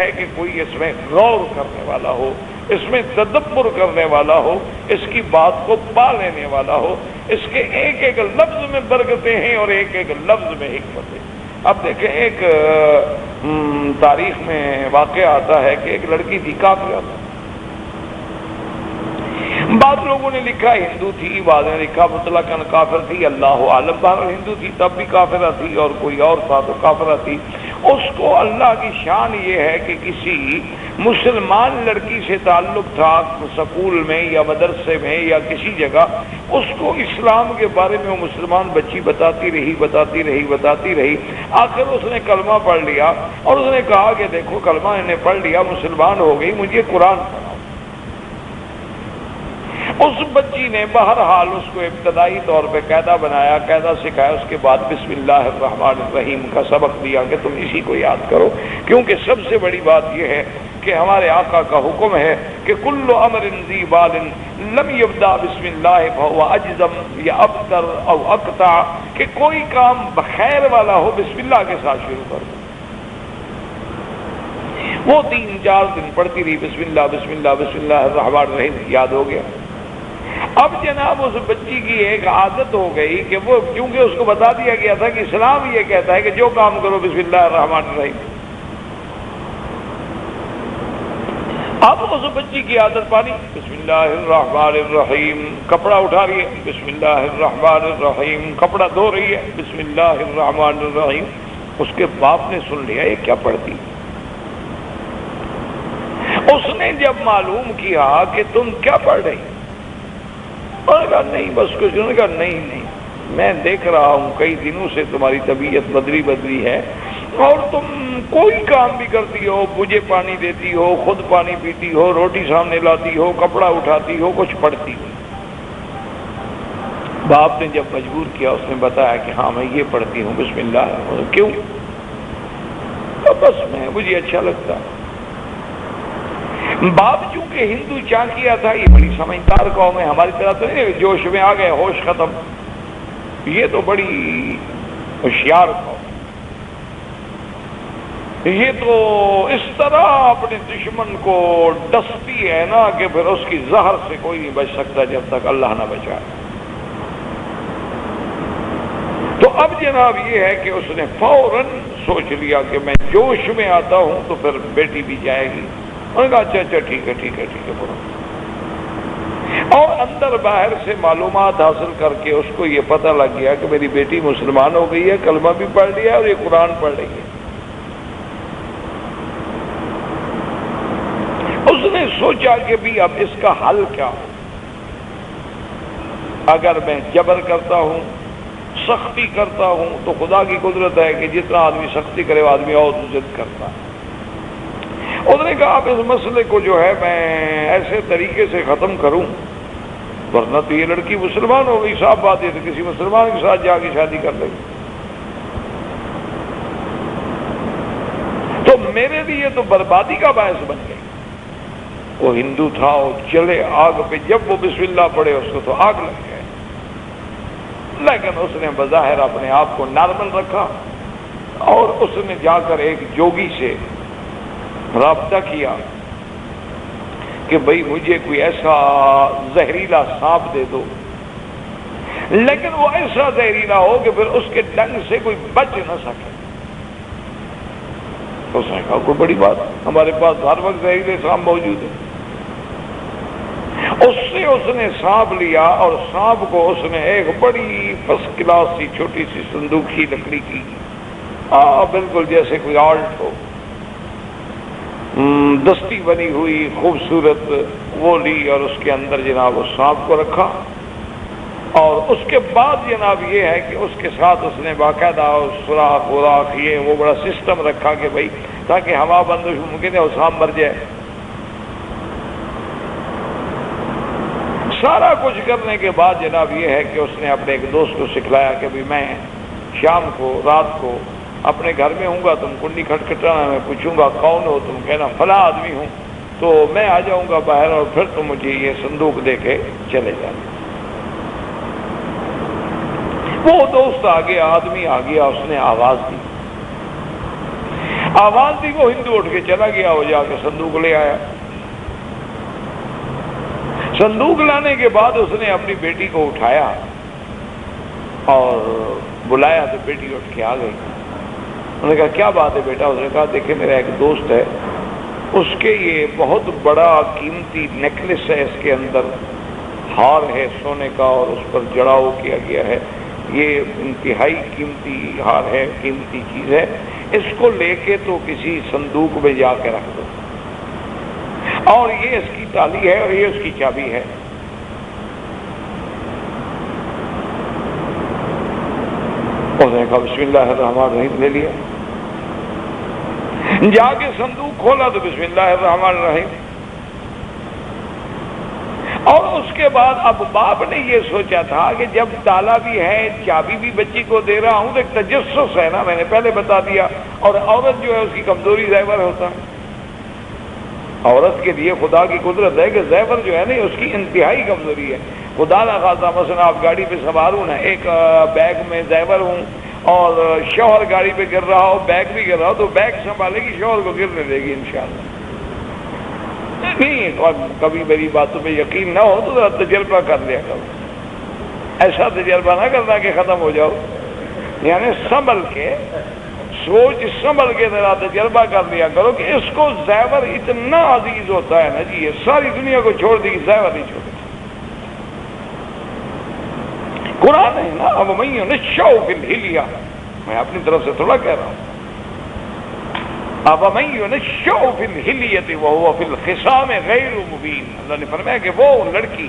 ہے کہ کوئی اس میں غور کرنے والا ہو، اس میں تدبر کرنے والا ہو، اس کی بات کو پا لینے والا ہو۔ اس کے ایک ایک لفظ میں برکتیں ہیں اور ایک ایک لفظ میں حکمتیں۔ اب دیکھیں، ایک تاریخ میں واقعہ آتا ہے کہ ایک لڑکی تھی، کافرہ تھی۔ بعض لوگوں نے لکھا ہندو تھی، بعض نے لکھا مطلقاً کافر تھی، اللہ عالم۔ بہرحال ہندو تھی تب بھی کافرہ تھی، اور کوئی اور تھا تو کافرہ تھی۔ اس کو اللہ کی شان یہ ہے کہ کسی مسلمان لڑکی سے تعلق تھا، سکول میں یا مدرسے میں یا کسی جگہ، اس کو اسلام کے بارے میں وہ مسلمان بچی بتاتی رہی۔ آخر اس نے کلمہ پڑھ لیا اور اس نے کہا کہ دیکھو، کلمہ نے پڑھ لیا، مسلمان ہو گئی، مجھے قرآن پڑھاؤ۔ اس بچی نے بہرحال اس کو ابتدائی طور پہ قاعدہ بنایا، قاعدہ سکھایا، اس کے بعد بسم اللہ الرحمن الرحیم کا سبق دیا کہ تم اسی کو یاد کرو، کیونکہ سب سے بڑی بات یہ ہے کہ ہمارے آقا کا حکم ہے کہ کل امر ذی بال لم یبدا بسم اللہ فهو اجزم یا ابتر او اقطع، کہ کوئی کام بخیر والا ہو بسم اللہ کے ساتھ شروع کرو۔ وہ 3-4 دن پڑھتی رہی، بسم اللہ الرحمن الرحیم، یاد ہو گیا۔ اب جناب اس بچی کی ایک عادت ہو گئی کہ وہ، کیونکہ اس کو بتا دیا گیا تھا کہ اسلام یہ کہتا ہے کہ جو کام کرو بسم اللہ الرحمن الرحیم۔ اب اس بچی کی عادت پانی، بسم اللہ الرحمن الرحیم، کپڑا اٹھا رہی ہے، بسم اللہ الرحمن الرحیم، کپڑا دھو رہی ہے، بسم اللہ الرحمن الرحیم۔ اس کے باپ نے سن لیا، یہ کیا پڑھتی؟ اس نے جب معلوم کیا کہ تم کیا پڑھ رہی، انہوں نے کہا نہیں بس کچھ، انہوں نے کہا نہیں، میں دیکھ رہا ہوں کئی دنوں سے تمہاری طبیعت بدلی ہے، اور تم کوئی کام بھی کرتی ہو، مجھے پانی دیتی ہو، خود پانی پیتی ہو، روٹی سامنے لاتی ہو، کپڑا اٹھاتی ہو، کچھ پڑھتی ہو۔ باپ نے جب مجبور کیا، اس نے بتایا کہ ہاں میں یہ پڑھتی ہوں بسم اللہ۔ کیوں؟ تو بس مجھے اچھا لگتا۔ باپ چونکہ ہندو چانکیا تھا، یہ بڑی سمجھدار قوم ہے، ہماری طرح تو نہیں جوش میں آ گئے ہوش ختم، یہ تو بڑی ہوشیار قوم، یہ تو اس طرح اپنے دشمن کو ڈستی ہے نا کہ پھر اس کی زہر سے کوئی نہیں بچ سکتا جب تک اللہ نہ بچائے۔ تو اب جناب یہ ہے کہ اس نے فوراً سوچ لیا کہ میں جوش میں آتا ہوں تو پھر بیٹی بھی جائے گی۔ انہوں نے کہا اچھا ٹھیک ہے پڑھو۔ اور اندر باہر سے معلومات حاصل کر کے اس کو یہ پتہ لگ گیا کہ میری بیٹی مسلمان ہو گئی ہے، کلمہ بھی پڑھ لیا ہے اور یہ قرآن پڑھ رہی ہے۔ اس نے سوچا کہ بھی اب اس کا حل کیا ہو؟ اگر میں جبر کرتا ہوں، سختی کرتا ہوں، تو خدا کی قدرت ہے کہ جتنا آدمی سختی کرے وہ آدمی اور ضد کرتا ہے۔ اس نے کہا اب اس مسئلے کو جو ہے میں ایسے طریقے سے ختم کروں، ورنہ تو یہ لڑکی مسلمان ہو گئی، صاف بات ہے، تو کسی مسلمان کے ساتھ جا کے شادی کر لے گی، تو میرے لیے تو بربادی کا باعث بن گئی۔ وہ ہندو تھا، وہ چلے آگ پہ، جب وہ بسم اللہ پڑھے اس کو تو آگ لگ گئے، لیکن اس نے بظاہر اپنے آپ کو نارمل رکھا، اور اس نے جا کر ایک جوگی سے رابطہ کیا کہ بھئی مجھے کوئی ایسا زہریلا سانپ دے دو، لیکن وہ ایسا زہریلا ہو کہ پھر اس کے ڈنگ سے کوئی بچ نہ سکے۔ تو اس نے کہا کوئی بڑی بات، ہمارے پاس ہر وقت زہریلے سانپ موجود ہیں۔ اس سے اس نے سانپ لیا، اور سانپ کو اس نے ایک بڑی فرسٹ کلاس سی چھوٹی سی صندوق لکڑی کی، بالکل جیسے کوئی آرٹ ہو، دستی بنی ہوئی خوبصورت، وہ لی اور اس کے اندر جناب اس سانپ کو رکھا، اور اس کے بعد جناب یہ ہے کہ اس کے ساتھ اس نے باقاعدہ سوراخ وراخ یہ وہ بڑا سسٹم رکھا کہ بھائی تاکہ ہوا بند ممکن ہے وہ سانپ مر جائے۔ سارا کچھ کرنے کے بعد جناب یہ ہے کہ اس نے اپنے ایک دوست کو سکھلایا کہ بھائی میں شام کو رات کو اپنے گھر میں ہوں گا، تم کنڈی کھٹکھٹانا، میں پوچھوں گا کون ہو، تم کہنا فلاں آدمی ہوں، تو میں آ جاؤں گا باہر، اور پھر تم مجھے یہ صندوق دے کے چلے جانا۔ وہ دوست آ گیا، آدمی آ گیا، اس نے آواز دی، آواز دی، وہ ہندو اٹھ کے چلا گیا، وہ جا کے صندوق لے آیا۔ صندوق لانے کے بعد اس نے اپنی بیٹی کو اٹھایا اور بلایا تو بیٹی اٹھ کے آ گئی۔ انہوں نے کہا کیا بات ہے بیٹا؟ اس نے کہا دیکھیں میرا ایک دوست ہے، اس کے یہ بہت بڑا قیمتی نیکلس ہے، اس کے اندر ہار ہے سونے کا اور اس پر جڑاؤ کیا گیا ہے، یہ انتہائی قیمتی ہار ہے، قیمتی چیز ہے، اس کو لے کے تو کسی صندوق میں جا کے رکھ دو، اور یہ اس کی تالی ہے اور یہ اس کی چابی ہے۔ اس نے کہا بسم اللہ الرحمن الرحیم، لے لیا، جا کے صندوق کھولا تو بسم اللہ الرحمن الرحیم۔ اور اس کے بعد اب باپ نے یہ سوچا تھا کہ جب تالا بھی ہے، چابی بھی بچی کو دے رہا ہوں تو ایک تجسس ہے نا، میں نے پہلے بتا دیا، اور عورت جو ہے اس کی کمزوری زیور ہوتا ہے۔ عورت کے لیے خدا کی قدرت ہے کہ زیور جو ہے نا اس کی انتہائی کمزوری ہے۔ خدا نہ خواستہ مثلا آپ گاڑی پہ سوار ہوں نا، ایک بیگ میں زیور ہوں اور شوہر گاڑی پہ گر رہا ہو، بیگ بھی گر رہا ہو، تو بیگ سنبھالے گی، شوہر کو گرنے دے گی انشاءاللہ۔ نہیں، اور کبھی میری باتوں پہ یقین نہ ہو تو ذرا تجربہ کر لیا کرو، ایسا تجربہ نہ کرنا کہ ختم ہو جاؤ، یعنی سنبھل کے، سوچ سنبھل کے ذرا تجربہ کر لیا کرو کہ اس کو زیور اتنا عزیز ہوتا ہے نا جی، یہ ساری دنیا کو چھوڑ دی، زیور نہیں چھوڑے۔ قرآن ہے نا، اب میں نشو فی الحلیہ، میں اپنی طرف سے تھوڑا کہہ رہا ہوں، اب میں نشو فی الحلیہ وہو فی الخصام غیر مبین۔ اللہ نے فرمایا کہ وہ لڑکی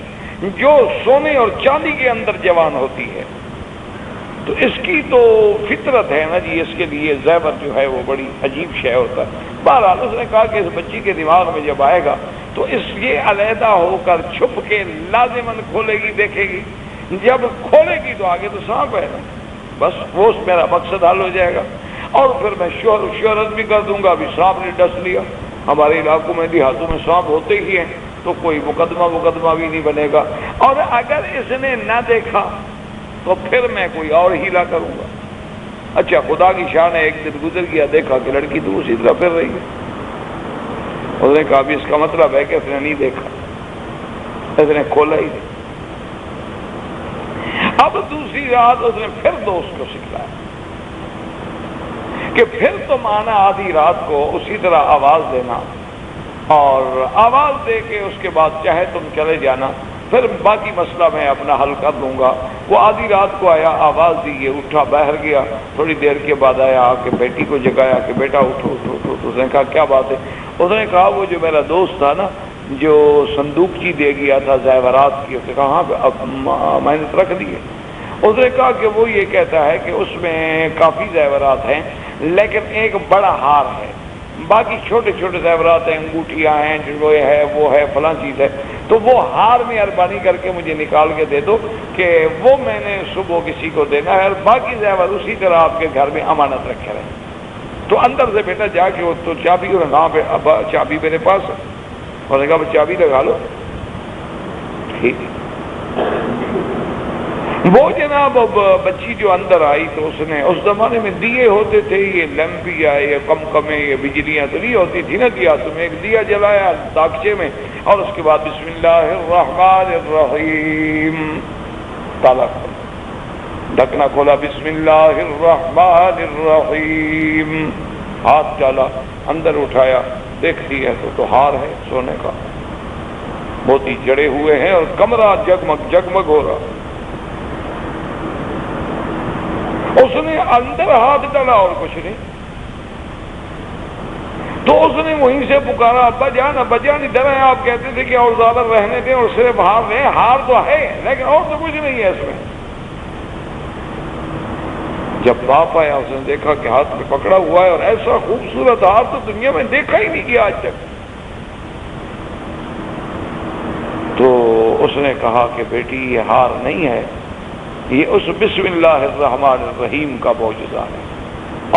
جو سونے اور چاندی کے اندر جوان ہوتی ہے تو اس کی تو فطرت ہے نا جی، اس کے لیے زیور جو ہے وہ بڑی عجیب شے ہوتا ہے۔ بہرحال اس نے کہا کہ اس بچی کے دماغ میں جب آئے گا تو اس یہ علیحدہ ہو کر چھپ کے لازماً کھولے گی، دیکھے گی، جب کھولے گی تو آگے تو سانپ ہے نا، بس وہ میرا مقصد حل ہو جائے گا، اور پھر میں شہرت بھی کر دوں گا۔ ابھی سانپ نے ڈس لیا، ہمارے علاقوں میں دیہاتوں میں سانپ ہوتے ہی ہیں، تو کوئی مقدمہ بھی نہیں بنے گا، اور اگر اس نے نہ دیکھا تو پھر میں کوئی اور ہیلا کروں گا۔ اچھا خدا کی شان ہے، ایک دن گزر گیا، دیکھا کہ لڑکی تو اسی طرح پھر رہی ہے۔ اس نے کہا بھی اس کا مطلب ہے کہ اس نے نہیں دیکھا، اس نے کھولا ہی نہیں۔ اب دوسری رات اس نے پھر دوست کو سکھلایا کہ پھر تم آنا آدھی رات کو اسی طرح آواز دینا، اور آواز دے کے اس کے بعد چاہے تم چلے جانا، پھر باقی مسئلہ میں اپنا حل کر لوں گا۔ وہ آدھی رات کو آیا، آواز دی، یہ اٹھا، باہر گیا، تھوڑی دیر کے بعد آیا، آ کے بیٹی کو جگایا کہ بیٹا اٹھو اٹھو اٹھو۔ تو اس نے کہا کیا بات ہے؟ اس نے کہا وہ جو میرا دوست تھا نا، جو صندوقچی دے گیا تھا زیورات کی، اس نے کہا ہاں میں نے رکھ دیے۔ اس نے کہا کہ وہ یہ کہتا ہے کہ اس میں کافی زیورات ہیں لیکن ایک بڑا ہار ہے، باقی چھوٹے چھوٹے زیورات ہیں، انگوٹھیاں ہیں، جو وہ ہے فلاں چیز ہے، تو وہ ہار مہربانی کر کے مجھے نکال کے دے دو کہ وہ میں نے صبح کسی کو دینا ہے، اور باقی زیور اسی طرح آپ کے گھر میں امانت رکھے رہے۔ تو اندر سے بیٹا جا کے وہ تو چابی وہاں پہ، ابا چابی میرے پاس ہے، اور نے کہا چابی لگا لو، ٹھیک۔ وہ جناب بچی جو اندر آئی تو اس نے، اس زمانے میں دیے ہوتے تھے، یہ لیمپیا، یہ کمکمے، یہ بجلیاں تو نہیں ہوتی تھی نا، دیا تمہیں ایک دیا جلایا داغچے میں، اور اس کے بعد بسم اللہ الرحمن الرحیم، تالا کھولا، ڈھکنا کھولا، بسم اللہ الرحمن الرحیم، ہاتھ ڈالا اندر، اٹھایا، دیکھتی ہے تو ہار ہے سونے کا، موتی جڑے ہوئے ہیں اور کمرہ جگمگ جگمگ ہو رہا۔ اس نے اندر ہاتھ ڈالا اور کچھ نہیں، تو اس نے وہیں سے پکارا ابا جان ادھر ہیں، آپ کہتے تھے کہ اور زیادہ رہنے دیں اور صرف ہار رہے، ہار تو ہے لیکن اور تو کچھ نہیں ہے اس میں۔ جب باپ آیا اس نے دیکھا کہ ہاتھ میں پکڑا ہوا ہے، اور ایسا خوبصورت ہار تو دنیا میں دیکھا ہی نہیں کیا آج تک۔ تو اس نے کہا کہ بیٹی یہ ہار نہیں ہے، یہ اس بسم اللہ الرحمن الرحیم کا معجزہ ہے،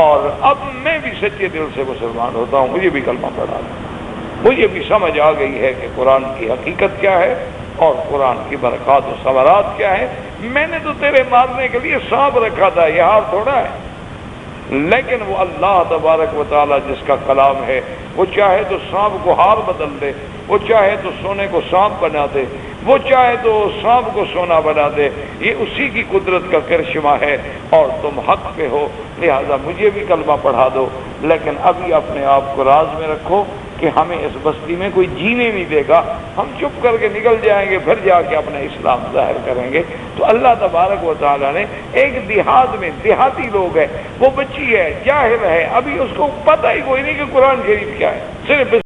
اور اب میں بھی سچے دل سے مسلمان ہوتا ہوں، مجھے بھی کلمہ پڑھا ہے، مجھے بھی سمجھ آ گئی ہے کہ قرآن کی حقیقت کیا ہے اور قرآن کی برکات و ثمرات کیا ہے۔ میں نے تو تیرے مارنے کے لیے سانپ رکھا تھا، یہ ہار تھوڑا ہے، لیکن وہ اللہ تبارک و تعالی جس کا کلام ہے وہ چاہے تو سانپ کو ہار بدل دے، وہ چاہے تو سونے کو سانپ بنا دے، وہ چاہے تو سانپ کو سونا بنا دے، یہ اسی کی قدرت کا کرشمہ ہے اور تم حق پہ ہو، لہذا مجھے بھی کلمہ پڑھا دو، لیکن ابھی اپنے آپ کو راز میں رکھو کہ ہمیں اس بستی میں کوئی جینے نہیں دے گا، ہم چپ کر کے نکل جائیں گے، پھر جا کے اپنا اسلام ظاہر کریں گے۔ تو اللہ تبارک و تعالیٰ نے ایک دیہات میں، دیہاتی لوگ ہے، وہ بچی ہے، جاہل ہے، ابھی اس کو پتہ ہی کوئی نہیں کہ قرآن شریف کیا ہے، صرف